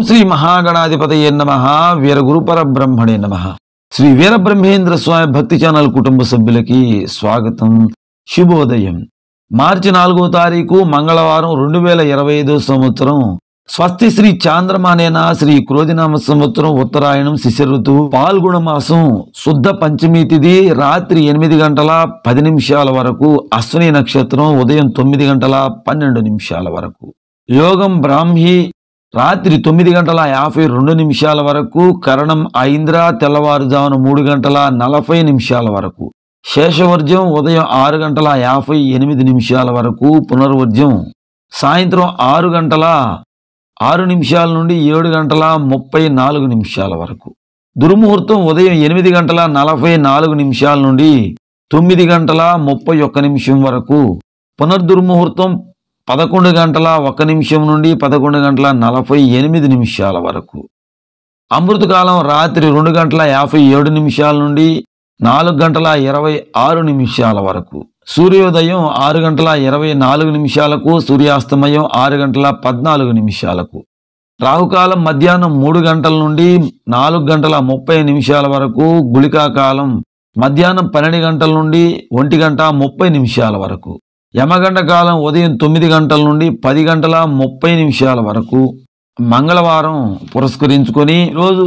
శ్రీ మహాగణాధిపతయే నమః. వీరగురు పరబ్రహ్మణే నమః. శ్రీ వీరబ్రహ్మేంద్ర స్వామి భక్తి ఛానల్ కుటుంబ సభ్యులకి స్వాగతం. శుభోదయం. మార్చి 4వ తారీఖు మంగళవారం 2025 సంవత్సరం. స్వస్తి శ్రీ చాంద్రమానేన శ్రీ క్రోధినామ సంవత్సరం ఉత్తరాయణం శిశిర ఋతువు పాల్గొన మాసం శుద్ధ పంచమి తిథి రాత్రి 8 గంటల 10 నిమిషాల వరకు. అశ్విని నక్షత్రం ఉదయం 9 గంటల 12 నిమిషాల వరకు. యోగం బ్రాహ్మి రాత్రి 9 గంటల 52 నిమిషాల వరకు. కరణం ఐంద్ర తెల్లవారుజామున 3 గంటల 40 నిమిషాల వరకు. శేషవర్జ్యం ఉదయం 6 గంటల 58 నిమిషాల వరకు. పునర్వర్జ్యం సాయంత్రం 6 గంటల 6 నిమిషాల నుండి 7 గంటల 34 నిమిషాల వరకు. దుర్ముహూర్తం ఉదయం 8 గంటల 44 నిమిషాల నుండి 9 గంటల 31 నిమిషం వరకు. పునర్దుర్ముహూర్తం 11 గంటల 1 నిమిషం నుండి 11 గంటల 48 నిమిషాల వరకు. అమృతకాలం రాత్రి 2 గంటల 57 నిమిషాల నుండి 4 గంటల 26 నిమిషాల వరకు. సూర్యోదయం 6 గంటల 24 నిమిషాలకు. సూర్యాస్తమయం 6 గంటల 14 నిమిషాలకు. రాహుకాలం మధ్యాహ్నం 3 గంటల నుండి 4 గంటల 30 నిమిషాల వరకు. గుళికాకాలం మధ్యాహ్నం 12 గంటల నుండి 1 గంట 30 నిమిషాల వరకు. యమగండ కాలం ఉదయం 9 గంటల నుండి 10 గంటల 30 నిమిషాల వరకు. మంగళవారం పురస్కరించుకొని ఈరోజు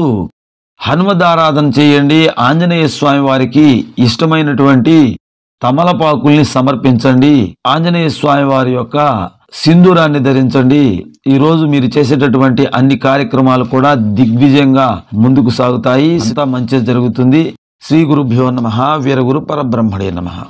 హనుమదారాధన చేయండి. ఆంజనేయ స్వామి వారికి ఇష్టమైనటువంటి తమలపాకుల్ని సమర్పించండి. ఆంజనేయ స్వామి వారి యొక్క సింధూరాన్ని ధరించండి. ఈరోజు మీరు చేసేటటువంటి అన్ని కార్యక్రమాలు కూడా దిగ్విజయంగా ముందుకు సాగుతాయి. అంతా మంచి జరుగుతుంది. శ్రీ గురుభ్యో నమః. వీరగురు పరబ్రహ్మణే నమః.